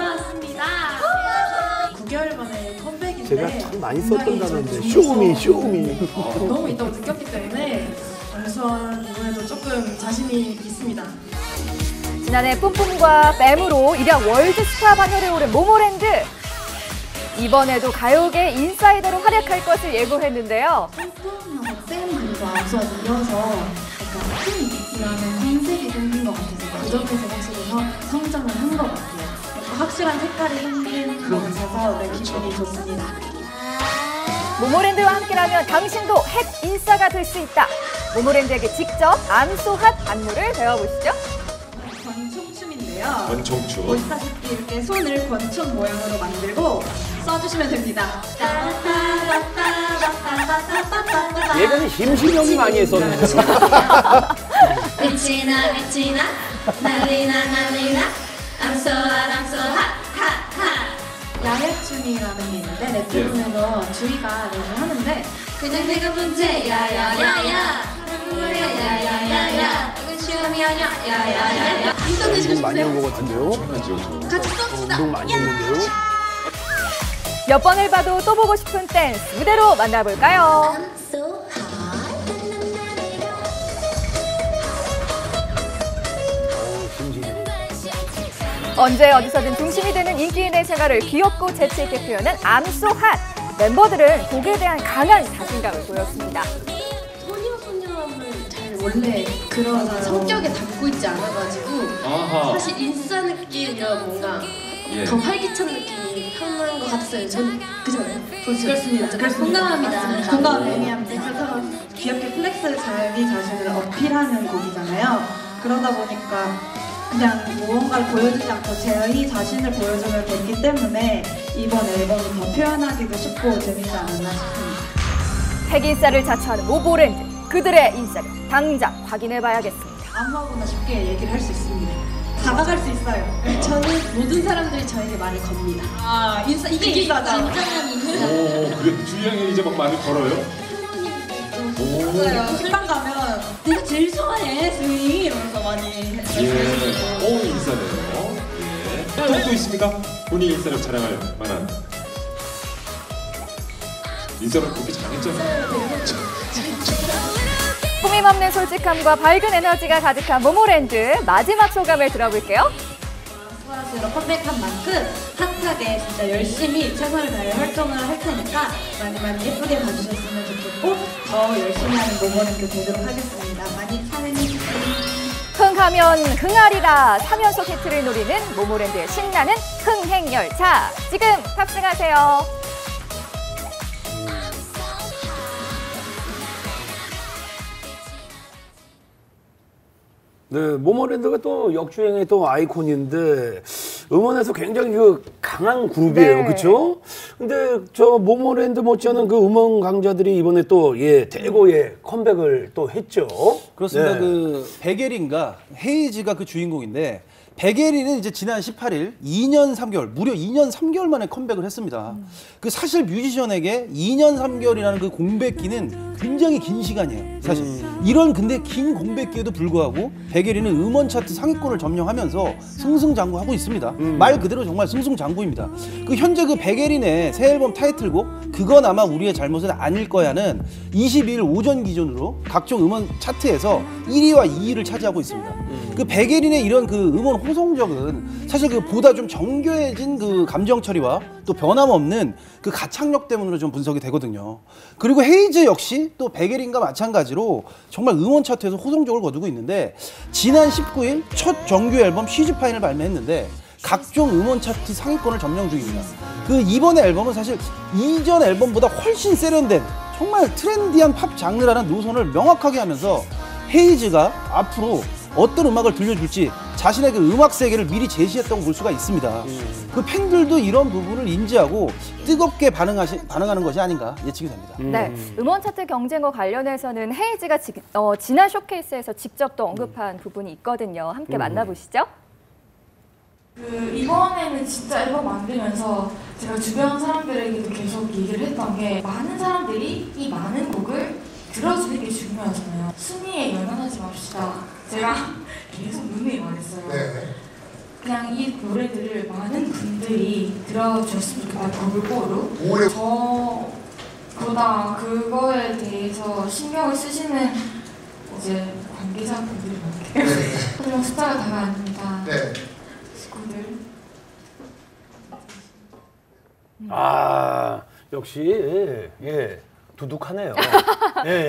9개월 만에 컴백인데 제가 참 많이 썼던 단어인데 쇼미. 너무 있다고 느꼈기 때문에 우선 이번에도 조금 자신이 있습니다. 지난해 뿜뿜과 뺨으로 일약 월드스타 반열에 오른 모모랜드. 이번에도 가요계 인사이더로 활약할 것을 예고했는데요. 뿜뿜하고 뺨으로 앞서 이어서 약간 흠이라는 컨셉이 생긴 것 같아서 그 점에서 확실히 성장을 한 것 같아요. 확실한 색깔이 생긴 것 같아서 기분이 좋습니다. 모모랜드와 함께라면 당신도 핫 인싸가 될 수 있다. 모모랜드에게 직접 암소핫 안무를 배워보시죠. 권총춤인데요. 권총춤. 보시다시피 이렇게 손을 권총 모양으로 만들고 써주시면 됩니다. 예전에 심신영이 많이 했었는데. 미치나 난리나 I'm so hot. 야야춤이라는 게 있는데 랩부분에서 주희가 랩을 하는데 그냥 내가 문제야 야야야 이건 시험이 아니야 야야야 운동 많이 한 것 같은데요? 같이 써봅시다. 운동 많이 했는데요? 몇 번을 봐도 또 보고 싶은 댄스 무대로 만나볼까요? 언제 어디서든 중심이 되는 인기인의 생활을 귀엽고 재치있게 표현한 암소핫. 멤버들은 곡에 대한 강한 자신감을 보였습니다. 소녀소녀함을 잘 원래 그런 성격에 담고 있지 않아가지고 사실 인싸 느낌이랑 뭔가 더 활기찬 느낌이 편한 것 같았어요. 저는 그잖아요. 그렇습니다. 공감합니다. 공감합니다. 그래서 귀엽게 플렉스 자기 자신을 어필하는 곡이잖아요. 그러다 보니까 그냥 무언가를 보여주지 않고 제 자신을 보여주면 됐기 때문에 이번 앨범을 더 표현하기도 쉽고 재밌지 않았나 싶습니다. 핵인싸를 자처하는 모모랜드, 그들의 인싸를 당장 확인해봐야겠습니다. 아무거나 쉽게 얘기를 할 수 있습니다. 다가갈 수 있어요. 저는 모든 사람들이 저에게 말을 겁니다. 아, 이게 인싸다. 진정한 인싸. 오, 그래 주희양이 이제 막 말을 걸어요? 맞아요. 식당 가면 내가 제일 좋아해, 승희 이러면서 많이 예, 인싸네요. 예. 또 있습니까? 본인 인싸를 자랑할 만한. 인싸를 그렇게 잘했잖아요. 꾸밈없는 솔직함과 밝은 에너지가 가득한 모모랜드 마지막 소감을 들어볼게요. 수아스로 컴백한 만큼 핫하게 진짜 열심히 최선을 다해 활동을 할 테니까 많이 예쁘게 봐주셨으면 좋겠고 더 열심히 하는 모모랜드 되도록 하겠습니다. 많이 사랑해주세요. 흥하면 흥하리라 3연속 히트를 노리는 모모랜드의 신나는 흥행열차. 지금 탑승하세요. 네, 모모랜드가 또 역주행의 또 아이콘인데 음원에서 굉장히 그 강한 그룹이에요, 네. 그렇죠? 근데 저 모모랜드 못지않은 그 음원 강자들이 이번에 또 대고의 컴백을 또 했죠. 그렇습니다. 네. 그 베게린과 헤이즈가 그 주인공인데 베게린은 이제 지난 18일 2년 3개월, 무려 2년 3개월 만에 컴백을 했습니다. 그 사실 뮤지션에게 2년 3개월이라는 그 공백기는 굉장히 긴 시간이에요. 사실 이런 근데 긴 공백기에도 불구하고 베게린은 음원 차트 상위권을 점령하면서 승승장구하고 있습니다. 말 그대로 정말 승승장구입니다. 그 현재 그 베게린의 새 앨범 타이틀곡 그건 아마 우리의 잘못은 아닐 거야는 22일 오전 기준으로 각종 음원 차트에서 1위와 2위를 차지하고 있습니다. 그 베게린의 이런 그 음원 호성적은 사실 그 보다 좀 정교해진 그 감정 처리와 또 변함없는 그 가창력 때문으로 좀 분석이 되거든요. 그리고 헤이즈 역시 또 베게린과 마찬가지로 정말 음원 차트에서 호성적을 거두고 있는데 지난 19일 첫 정규 앨범 시즈파인을 발매했는데 각종 음원 차트 상위권을 점령 중입니다. 그 이번의 앨범은 사실 이전 앨범보다 훨씬 세련된 정말 트렌디한 팝 장르라는 노선을 명확하게 하면서 헤이즈가 앞으로 어떤 음악을 들려줄지 자신의 그 음악 세계를 미리 제시했다고 볼 수가 있습니다. 그 팬들도 이런 부분을 인지하고 뜨겁게 반응하는 것이 아닌가 예측이 됩니다. 네, 음원 차트 경쟁과 관련해서는 헤이즈가 지난 쇼케이스에서 직접 또 언급한 부분이 있거든요. 함께 만나보시죠. 이번에는 진짜 앨범 만들면서 제가 주변 사람들에게도 계속 얘기를 했던 게 많은 사람들이 이 많은 곡을 들어주는 게 중요하잖아요. 순위에 연연하지 맙시다. 제가 계속 눈이 말했어요. 그냥 이 노래들을 많은 분들이 들어주셨으면 좋겠다. 골고루. 저보다 그거에 대해서 신경을 쓰시는 이제 관계자분들이 많대요. 그냥 숫자가 다가 아닙니다. 식구들. 아, 역시 두둑하네요.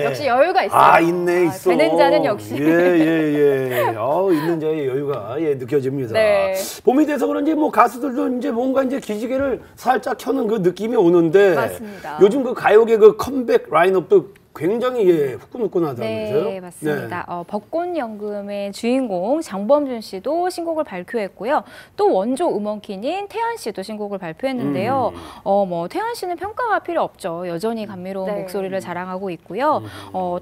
역시 여유가 있어요. 아, 있어. 되는 자는 역시. 있는 자의 여유가 느껴집니다. 네. 봄이 돼서 그런지 뭐 가수들도 이제 뭔가 이제 기지개를 살짝 켜는 그 느낌이 오는데 맞습니다. 요즘 그 가요계 그 컴백 라인업도 굉장히 후끈후끈하다면서요? 네, 맞습니다. 벚꽃연금의 주인공 장범준 씨도 신곡을 발표했고요. 또 원조 음원키인 태연 씨도 신곡을 발표했는데요. 태연 씨는 평가가 필요 없죠. 여전히 감미로운 목소리를 자랑하고 있고요.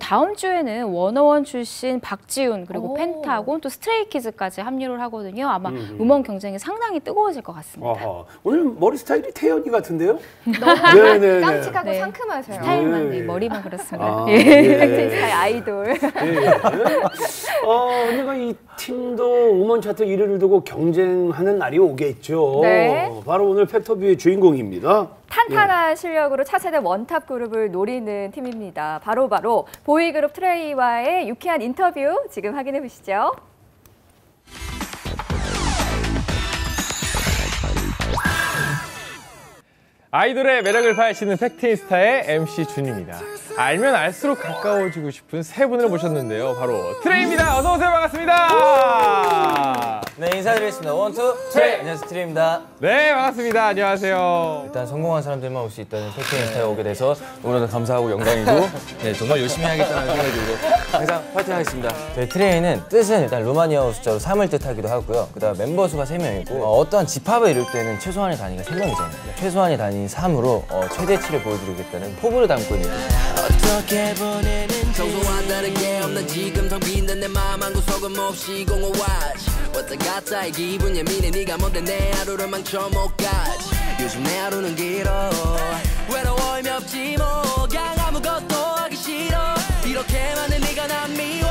다음 주에는 워너원 출신 박지훈 그리고 펜타곤 또 스트레이키즈까지 합류를 하거든요. 아마 음원 경쟁이 상당히 뜨거워질 것 같습니다. 오늘 머리 스타일이 태연이 같은데요? 너무 깜찍하고 상큼하세요. 스타일만, 머리만 그렇습니다. 스타일 아이돌. 언니가 이 팀도 음원 차트 1위를 두고 경쟁하는 날이 오겠죠. 네. 바로 오늘 팩터뷰의 주인공입니다. 탄탄한 실력으로 차세대 원탑 그룹을 노리는 팀입니다. 바로 보이그룹 트레이와의 유쾌한 인터뷰 지금 확인해 보시죠. 아이돌의 매력을 파헤치는 팩트인스타의 MC 준입니다. 알면 알수록 가까워지고 싶은 세 분을 모셨는데요. 바로 트레이입니다. 어서 오세요. 반갑습니다. 네, 인사드리겠습니다. 원, 투, 쓰리! 안녕하세요, 트레이입니다. 네, 반갑습니다. 안녕하세요. 일단 성공한 사람들만 올 수 있다는 팩트인스타에 오게 돼서 너무나도 감사하고 영광이고 네, 정말 열심히 하겠다는 생각이 들고 항상 파이팅 하겠습니다. 저희 트레이는 뜻은 일단 루마니아어 숫자로 3을 뜻하기도 하고요. 그다음 멤버 수가 3명이고 어떠한 집합을 이룰 때는 최소한의 단위가 3명이잖아요. 최소한의 단위 3으로 최대치를 보여드리겠다는 포부를 담고 있는 어떻게 보내는지 평소와 다르게 없는 지금 텅 빈 내 마음 한 구석은 몹시 공허하지 왔다 갔다 이 기분 예민해 네가 뭔데 내 하루를 망쳐 못 가지 요즘 내 하루는 길어 외로워이며 없지 뭐 그냥 아무것도 하기 싫어 이렇게 많은 네가 난 미워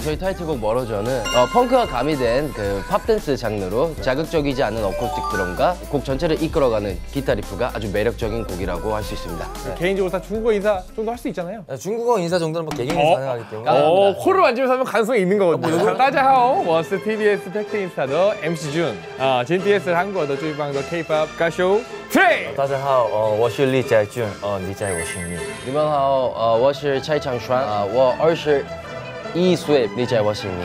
저희 타이틀곡 멀어져는 펑크가 가미된 그 팝댄스 장르로 자극적이지 않은 어쿠스틱 드럼과 곡 전체를 이끌어가는 기타 리프가 아주 매력적인 곡이라고 할 수 있습니다. 개인적으로 다 중국어 인사 정도 할 수 있잖아요. 중국어 인사 정도는 뭐 개개인이 가능하기 때문에 코를 만지면서 하면 가능성이 있는 거거든요. 따자하오, 我是 TBS 팩트인스타的 MC 준.今天是韩国的最棒的 K-pop 歌手 트레이. 大家好，我是李在俊，李在我是你。你们好，我是蔡昌川，我21岁，你在我心里。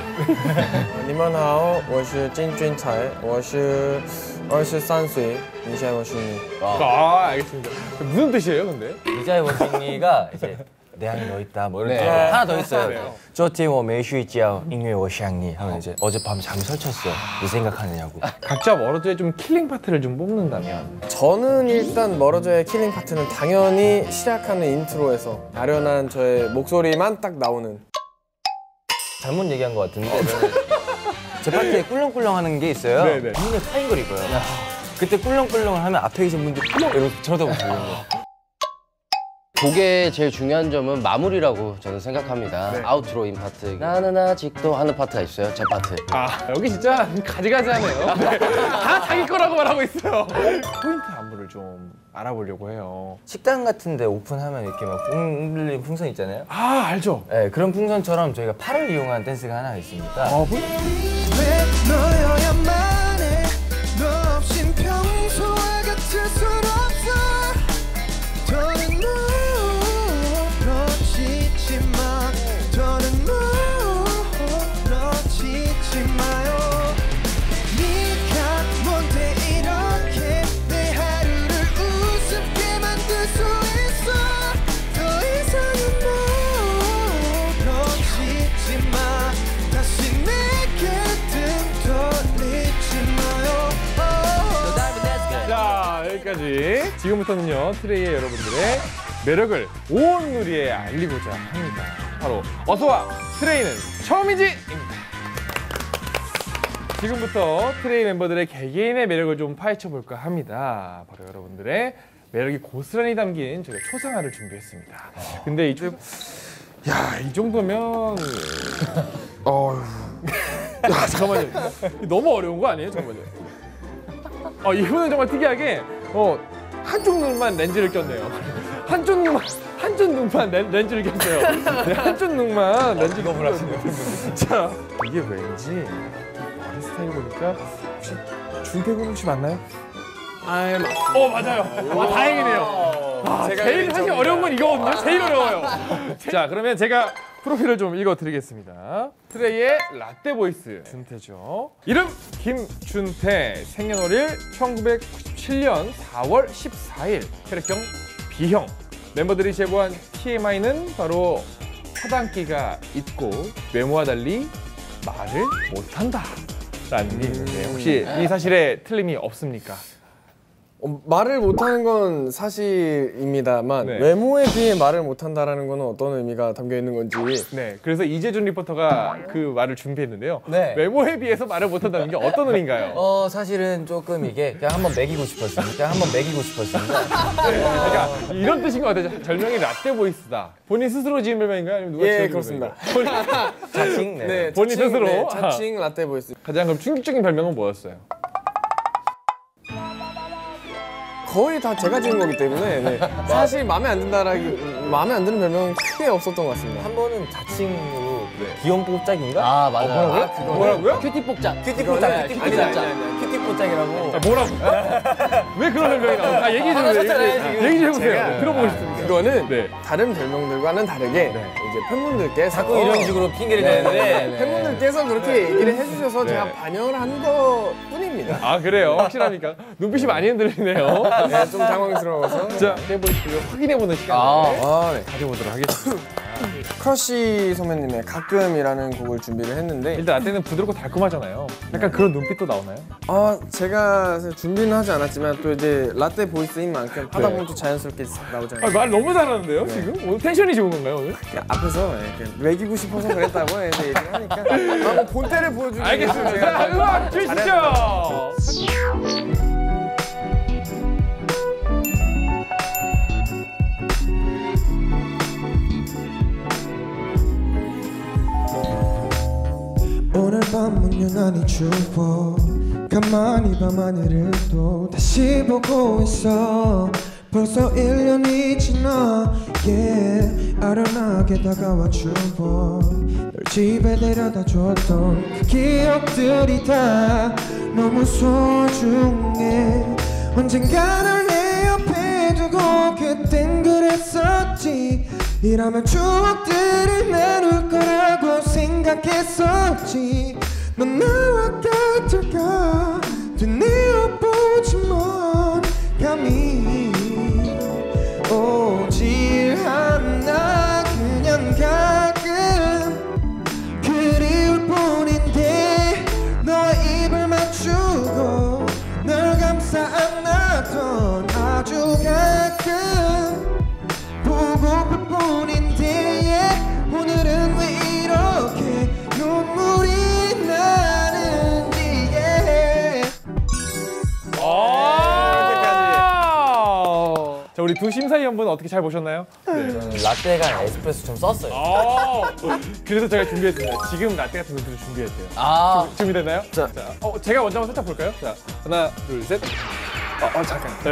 你们好，我是金俊才，我是23岁，你在我心里。 알겠습니다. 무슨 뜻이에요, 근데? 리자의 원숭이가 이제 내 안에 너 있다 뭐 이런 하나 더 있어요. 昨天我没睡觉，因为我想你 하면 이제 어젯밤 잠이 설쳤어. 네 생각하느냐고. 각자 멀어져의 좀 킬링 파트를 좀 뽑는다면 저는 일단 멀어져의 킬링 파트는 당연히 시작하는 인트로에서 아련한 저의 목소리만 딱 나오는. 잘못 얘기한 것 같은데 제 파트에 꿀렁꿀렁 하는 게 있어요. 눈에 타인걸 입어요. 그때 꿀렁꿀렁을 하면 앞에 계신 분들이 이러고 쳐다보고 있는 거. 곡의 제일 중요한 점은 마무리라고 저는 생각합니다. 아우트로인 파트. 나는 아직도 하는 파트가 있어요. 제 파트. 여기 진짜 가지가지하네요. 다 자기 거라고 말하고 있어요. 포인트 안무를 좀 알아보려고 해요. 식당 같은 데 오픈하면 이렇게 막 웅글린 풍선 있잖아요. 알죠. 네, 그런 풍선처럼 저희가 팔을 이용한 댄스가 하나 있습니다. 왜 너여야만 해 너 없인 평소와 같을 순 없어 더는 놓치지 마 더는 놓치지 마요 네가 뭔데 이렇게 내 하루를 우습게 만들 수 있어 더 이상은 놓치지 마 다시 내게 등 돌리지 마요 자, 여기까지. 지금부터는요, 트레이의 여러분들의 매력을 온 누리에 알리고자 합니다. 바로 어서와 트레이는 처음이지입니다. 지금부터 트레이 멤버들의 개개인의 매력을 좀 파헤쳐볼까 합니다. 바로 여러분들의 매력이 고스란히 담긴 저희가 초상화를 준비했습니다. 근데 이 정도면 야, 잠깐만요. 너무 어려운 거 아니에요? 잠깐만요. 이분은 정말 특이하게 한쪽 눈만 렌즈를 꼈네요. 한쪽 눈만 렌즈를 꼈어요. 네, 한쪽 눈만 렌즈를 꼈어요. 자, 이게 왠지 머리 스타일 보니까 혹시 준태군 혹시 맞나요? 맞아요. 다행이네요. 제일 하기 어려운 건 이거거든요. 제일 어려워요. 자, 그러면 제가 프로필을 좀 읽어드리겠습니다. 트레이의 라떼 보이스 준태죠. 이름 김준태, 생년월일 1997년 4월 14일, 혈액형 B형. 멤버들이 제보한 TMI는 바로 차단기가 있고 외모와 달리 말을 못한다 라는 게 있는데 혹시 이 사실에 틀림이 없습니까? 말을 못하는 건 사실입니다만 외모에 비해 말을 못한다라는 건 어떤 의미가 담겨 있는 건지. 네, 그래서 이재준 리포터가 그 말을 준비했는데요. 외모에 비해서 말을 못한다는 게 어떤 의미인가요? 사실은 조금 이게 그냥 한번 먹이고 싶었습니다. 그러니까 이런 뜻인 것 같아요. 별명이 라떼 보이스다. 본인 스스로 지은 별명인가요? 아니면 누가 지은 그렇습니다. 자칭? 네, 본인 스스로? 자칭 라떼 보이스. 가장 그럼 충격적인 별명은 뭐였어요? 거의 다 제가 지은 거기 때문에 사실 마음에 안 드는 별명은 크게 없었던 것 같습니다. 한 번은 자칭으로 귀염 뽀짝인가? 아 맞아요. 뭐라고요? 큐티 뽀짝. 큐티 뽀짝. 큐티 뽀짝이라고. 뭐라고? 왜 그런 별명이 나오죠? 아, 얘기 좀 해주세요. 얘기 좀 해보세요. 들어보고 싶습니다. 그거는 다른 별명들과는 다르게 이제 팬분들께서 자꾸 이런 식으로 핑계를 대는데 팬분들께서 그렇게 얘기를 해주셔서 제가 반영을 한 것 뿐입니다. 아, 그래요? 확실합니까? 눈빛이 많이 흔들리네요. 네, 좀 당황스러워서. 자, 해보시고요. 확인해보는 시간을 네. 가져보도록 하겠습니다. 크러쉬 선배님의 가끔이라는 곡을 준비를 했는데 일단 라떼는 부드럽고 달콤하잖아요. 약간 그런 눈빛도 나오나요? 제가 사실 준비는 하지 않았지만 또 이제 라떼 보이스인 만큼 하다 보면 또 자연스럽게 나오잖아요. 말 너무 잘하는데요, 지금? 오늘 텐션이 좋은 건가요, 오늘? 앞에서 이렇게 매기고 싶어서 그랬다고 이제 얘기를 하니까 뭐 본때를 보여주기 위해서 알겠습니다. 자, 음악 주시죠! 오늘 밤은 유난히 추워 가만히 밤하늘을 또 다시 보고 있어 벌써 1년이 지나 아련하게 다가와 주워 널 집에 데려다 줬던 그 기억들이 다 너무 소중해 언젠가 널 내 옆에 두고 그땐 그랬었지 이러면 추억들을 나눌 거라고 생각했었지 넌 나와 같을까 되뇌어보지만 감이 오질 않아 그냥 가끔 그리울 뿐인데 너와 입을 맞추고 널 감싸 안았던 아주 가끔 보고플 뿐인데 오늘은 왜 이렇게 눈물이 나는지 자, 우리 두 심사위원분 어떻게 잘 보셨나요? 저는 라떼가 에스프레소 좀 썼어요. 그래서 제가 준비했습니다. 지금 라떼 같은 것들을 준비했대요. 준비됐나요? 자, 제가 먼저 한번 살짝 볼까요? 자, 하나, 둘, 셋. 잠깐. 네.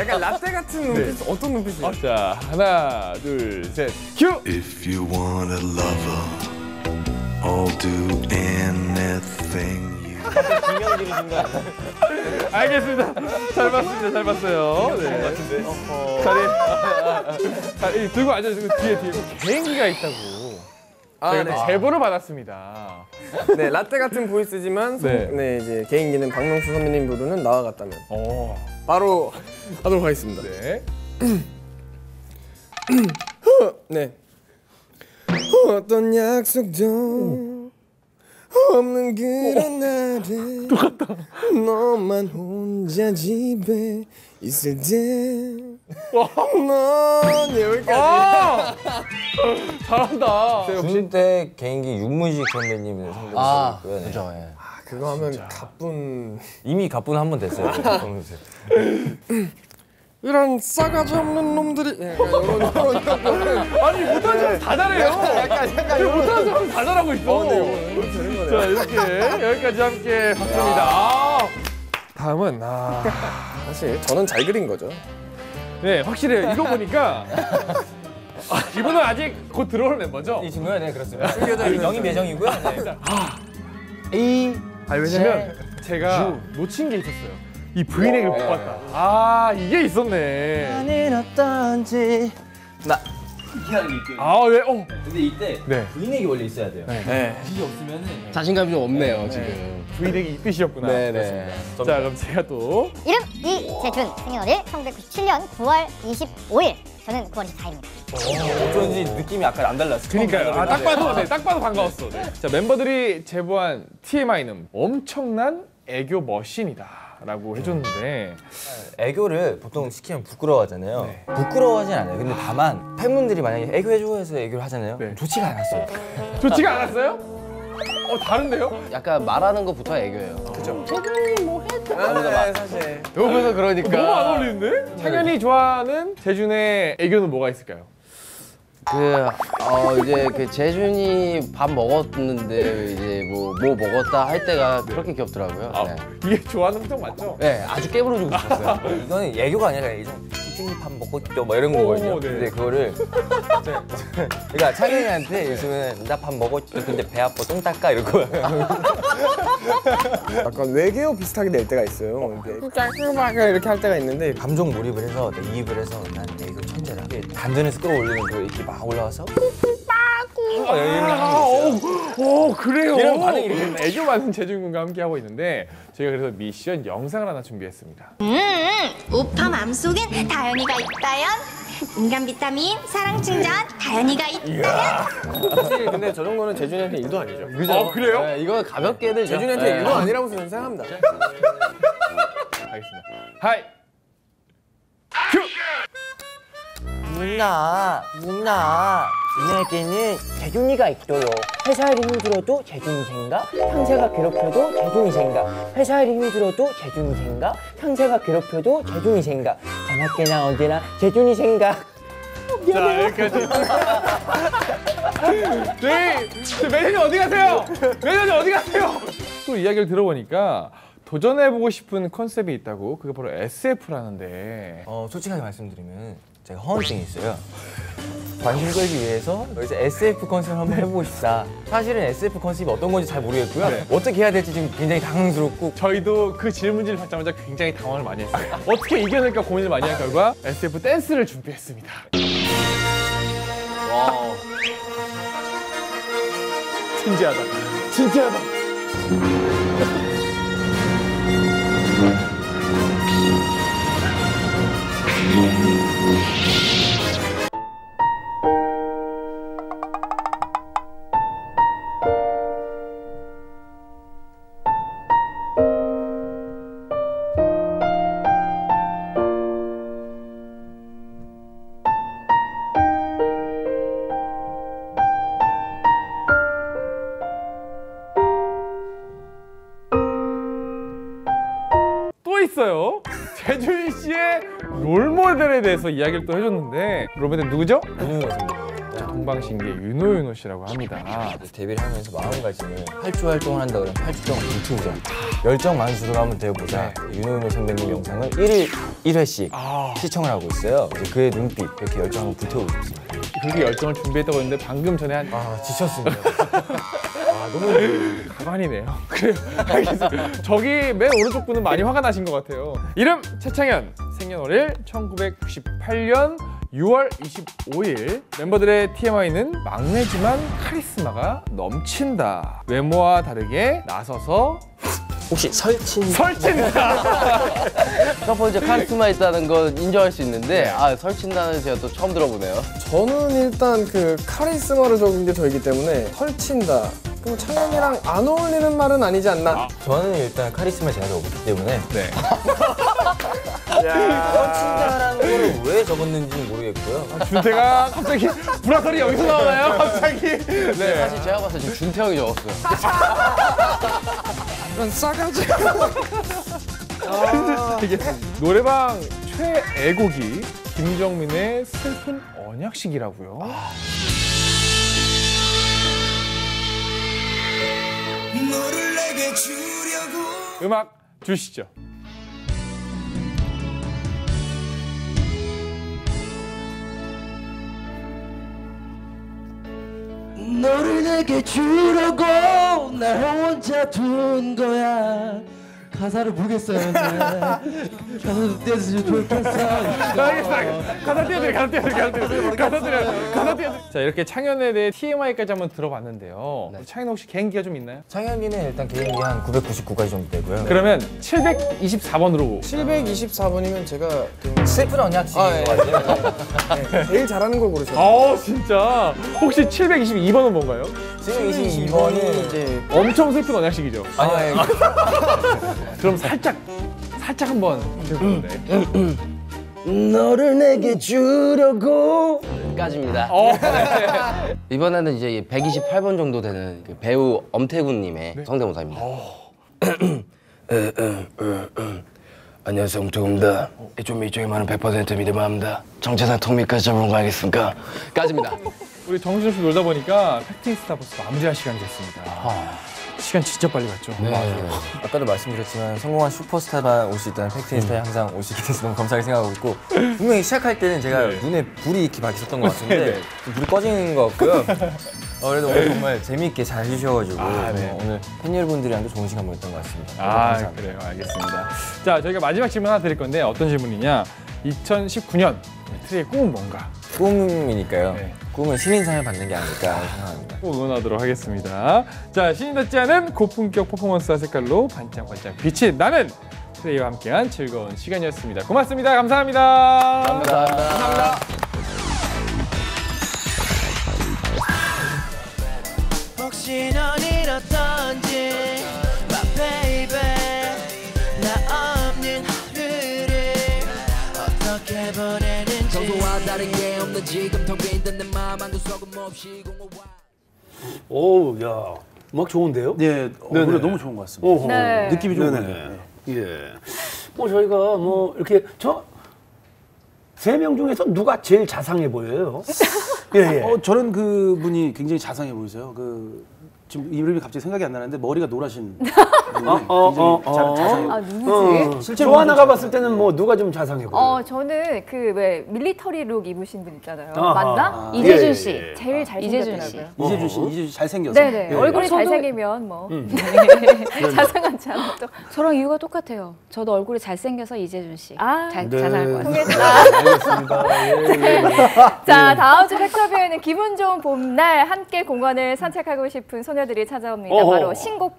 약간 라떼 같은 눈빛, 어떤 눈빛이에요? 자, 하나, 둘, 셋, 큐! If you want a lover, I'll do anything. 김영길이 준다. 알겠습니다. 잘 봤습니다. 잘 봤어요. 네. 자리 들고 앉아주시고 뒤에 개인기가 있다고. 제가 제보를 받았습니다. 네, 라떼 같은 보이스지만 네. 이제 개인기는 박명수 선배님 부르는 나와 같다면. 바로 하도록 하겠습니다. 네. 네. 어떤 약속도 없는 그런 날에 똑같다. 너만 혼자 집에 있을 때 넌 여기까지. 잘한다. 중 때 개인기 윤무식 선배님을 상대로 했고요. 그죠. 그거 하면 가뿐. 이미 가뿐 한 번 됐어요. 이런 싸가지 없는 놈들이. 이런 아니 못하는 사람 다 잘해요. 약간 못하는 사람 다 잘하고 있어. 자, 이렇게 여기까지 함께 봤습니다. 다음은 사실 저는 잘 그린 거죠. 네, 확실해요. 이거 보니까 이분은 아직 곧 들어올 멤버죠? 이 친구요? 네, 그렇습니다. 영입 예정이고요. 왜냐면 제가 놓친 게 있었어요. 이 브이넥을 못 봤다. 이게 있었네. 나는 어떤지 왜? 근데 이때 브이넥이 원래 있어야 돼요. 이게 없으면은 자신감이 좀 없네요 지금. 브이넥이 이빛이었구나. 네네. 자, 그럼 제가 또 이름 이재준 생년월일 1997년 9월 25일. 저는 9월 24일입니다. 어쩐지 느낌이 약간 안 달랐어요. 그러니까요. 딱 봐도 반가웠어. 자, 멤버들이 제보한 TMI는 엄청난 애교 머신이다 라고 해줬는데 애교를 보통 시키면 부끄러워하잖아요. 부끄러워하진 않아요. 근데 다만 팬분들이 만약에 애교해주고 해서 애교를 하잖아요. 좋지가 않았어요. 좋지가 않았어요? 다른데요? 약간 말하는 것부터 애교예요. 그죠. 재준이 뭐 했다. 사실. 여기서 그러니까. 너무 안 어울리는데? 창현이 좋아하는 재준의 애교는 뭐가 있을까요? 이제 재준이 밥 먹었는데 이제 뭐 먹었다 할 때가 그렇게 귀엽더라고요. 이게 좋아하는 표정 맞죠? 네, 아주 깨물어주고 싶었어요. 이거는 애교가 아니라 이제 태준이 밥 먹었죠 뭐 이런 거거든요. 네. 근데 그거를 그러니까 창현이한테 요즘은 나 밥 먹었죠. 근데 배 아파 똥 닦아 이러고. 약간 외계어 비슷하게 낼 때가 있어요. 이렇게 할 때가 있는데 감정 몰입을 해서 이입을 해서 난 이거 천재라. 단전에서 끌어올리는 거 이렇게 막 올라와서 오, 그래요. 이런 반응이 이렇게 애교 많은 재준군과 함께 하고 있는데 저희가 그래서 미션 영상을 하나 준비했습니다. 우파 맘속엔 다현이가 있다연. 인간 비타민 사랑 충전 다현이가 있다연. 사실 근데 저 정도는 재준이한테 일도 아니죠. 그죠? 그래요? 네, 이거 가볍게 해도 재준이한테 일도 아니라고 저는 생각합니다. 알겠습니다. 하이. 누나, 누나에게는 재준이가 있어요. 회사 일이 힘들어도 재준이 생각, 상사가 괴롭혀도 재준이 생각, 회사 일이 힘들어도 재준이 생각, 상사가 괴롭혀도 재준이 생각, 자나깨나 언제나 재준이 생각. 자, 여기까지. 네, 매니저 어디 가세요? 매니저 어디 가세요? 또 이야기를 들어보니까 도전해보고 싶은 컨셉이 있다고. 그게 바로 SF라는데. 솔직하게 말씀드리면 제가 허언증이 있어요. 관심 끌기 위해서 여기서 SF 컨셉을 한번 해보고 싶다. 사실은 SF 컨셉이 어떤 건지 잘 모르겠고요. 네. 어떻게 해야 될지 지금 굉장히 당황스럽고. 저희도 그 질문지를 받자마자 굉장히 당황을 많이 했어요. 어떻게 이겨낼까 고민을 많이 한 결과 SF 댄스를 준비했습니다. 와우. 진지하다. 진지하다. 또 있어요. 재준이 씨의 롤모델에 대해서 이야기를 또 해줬는데 롤모델 누구죠? 윤호윤호 선배님. 동방신기 윤호윤호 씨라고 합니다. 데뷔를 하면서 마음가짐을 8주 활동을 한다 그러면 8주 동안 불틀자. 열정 만수로 한번 되어보자. 윤호윤호 선배님 영상을 1회씩 시청을 하고 있어요. 이제 그의 눈빛, 이렇게 열정 한번 불태우고 싶습니다. 그렇게 열정을 준비했다고 했는데 방금 전에 지쳤습니다. 너무 가만히네요. 그래요. 알겠습니다. 저기 맨 오른쪽 분은 많이 화가 나신 것 같아요. 이름 최창현, 생년월일 1998년 6월 25일. 멤버들의 TMI는 막내지만 카리스마가 넘친다. 외모와 다르게 나서서 혹시 설친다. 설친다. 첫 번째 카리스마 있다는 건 인정할 수 있는데 설친다는 제가 또 처음 들어보네요. 저는 일단 그 카리스마를 적은 게 저이기 때문에 설친다. 그럼 창현이랑 안 어울리는 말은 아니지 않나? 저는 일단 카리스마 제가 적었기 때문에 네. 설친다라는 거를 왜 적었는지는 모르겠고요. 준태가 갑자기 불화설이 여기서 나오나요? 갑자기. 네. 사실 제가 봤을 때 지금 준태 형이 적었어요. 이런 싸가지. 이게 노래방 최애곡이 김정민의 슬픈 언약식이라고요. 너를 내게 주려고. 음악 주시죠. 너를 내게 주려고 날 혼자 둔 거야. 가사를 모르겠어요. 가사도 떼주시면 좋겠어. 가사 띄워드려. 자, 이렇게 창현에 대해 TMI까지 한번 들어봤는데요. 창현 혹시 개인기가 좀 있나요? 창현이는 일단 개인기 한 999까지 정도 되고요. 그러면 724번으로. 724번이면 제가 슬픈 언약식인 것 같아요. 네, 제일 잘하는 걸 고르셨어요. 진짜. 혹시 722번은 뭔가요? 722번은 이제 엄청 슬픈 언약식이죠. 아니요. 그럼 살짝 한번 해볼까요? 너를 내게 주려고 까지입니다. 이번에는 이제 128번 정도 되는 그 배우 엄태군님의 성대모사입니다. 안녕하세요, 엄태군입니다. 좀 이쪽에 많은 100% 믿음합니다. 정체산 턱밑까지 잡으러 가겠습니까? 까지입니다. 우리 정신없이 놀다 보니까 팩팅 스타 벌써 마무리할 시간이 됐습니다. 시간 진짜 빨리 갔죠. 네. 아까도 말씀드렸지만 성공한 슈퍼스타만 올 수 있다는 팩트인스타에 항상 오시게 돼서 너무 감사하게 생각하고 있고 분명히 시작할 때는 제가 눈에 불이 이렇게 막 있었던 것 같은데 좀 불이 꺼지는 것 같고요. 그래도 오늘 정말 재미있게 잘 해주셔가지고 오늘 팬 여러분들이랑도 좋은 시간 보냈던 것 같습니다. 감사합니다. 그래요. 알겠습니다. 자, 저희가 마지막 질문 하나 드릴 건데 어떤 질문이냐? 2019년 트레이의 꿈은 뭔가? 꿈이니까요. 꿈은 신인상을 받는 게 아닐까 생각합니다. 꼭 응원하도록 하겠습니다. 자, 신인답지 않은 고품격 퍼포먼스와 색깔로 반짝반짝 빛이 나는 트레이와 함께한 즐거운 시간이었습니다. 고맙습니다. 감사합니다. 감사합니다. 혹시 넌 이렇던지 My baby 나 없는 하루를 어떻게 보내는지 평소와 다르게 없는 지금 텅 빈 내 마음 한 구석은 몹시 공허와 오, 야, 음악 좋은데요? 네, 노래 너무 좋은 것 같습니다. 네. 느낌이 좋은 것 네네. 같아요. 예. 뭐 저희가 뭐 이렇게 세 명 중에서 누가 제일 자상해 보여요? 예. 저는 그분이 굉장히 자상해 보이세요. 지금 이름이 갑자기 생각이 안 나는데 머리가 노라신 분이 굉장히 자상해. 아, 누구지? 실제로 조하나가 봤을 때는 뭐 누가 좀 자상해 보여요? 저는 그 왜 밀리터리 룩 입으신 분 있잖아요. 아하. 맞나? 이재준 씨. 제일 이재준 씨. 잘생겼더라고요. 이재준 씨 잘생겨서. 네네. 얼굴이 잘생기면 뭐 자상하지 않아도. 저랑 이유가 똑같아요. 저도 얼굴이 잘생겨서 이재준 씨. 자상할 것 같아요. 통했다. 알겠습니다. 자, 다음 주 팩터뷰에는 기분 좋은 봄날 함께 공원을 산책하고 싶은 소녀들이 찾아옵니다. 바로 신곡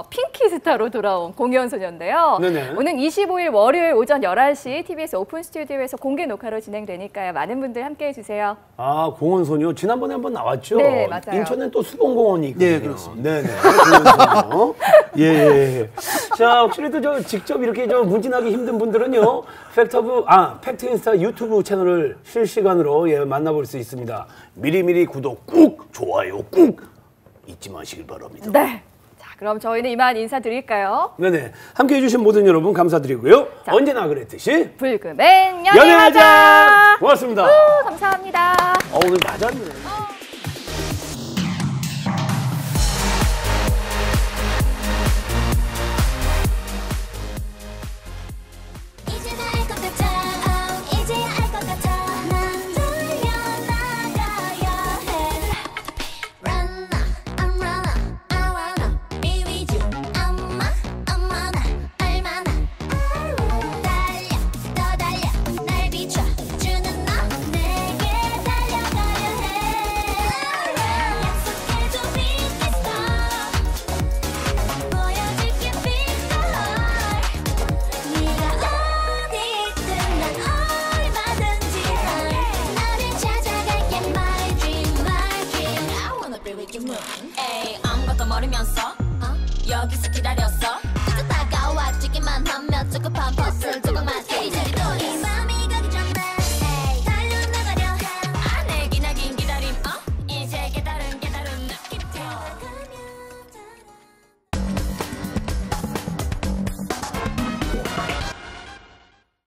핑키스타로 돌아온 공연소녀인데요. 네네. 오는 25일 월요일 오전 11시 TBS 오픈 스튜디오에서 공개 녹화로 진행되니까요. 많은 분들 함께해 주세요. 아, 공원소녀 지난번에 한번 나왔죠? 네, 맞아요. 인천엔 또 수봉공원이 있거든요. 네, 그렇습니다. 네네. 공원소녀. 예. 자, 혹시 또 직접 이렇게 문진하기 힘든 분들은요. 팩트인스타 유튜브 채널을 실시간으로 만나볼 수 있습니다. 미리미리 구독 꾹, 좋아요 꾹 잊지 마시길 바랍니다. 네. 자, 그럼 저희는 이만 인사드릴까요? 네네. 함께 해주신 모든 여러분 감사드리고요. 언제나 그랬듯이 불금엔 연애하자! 고맙습니다. 감사합니다. 오늘 맞았네.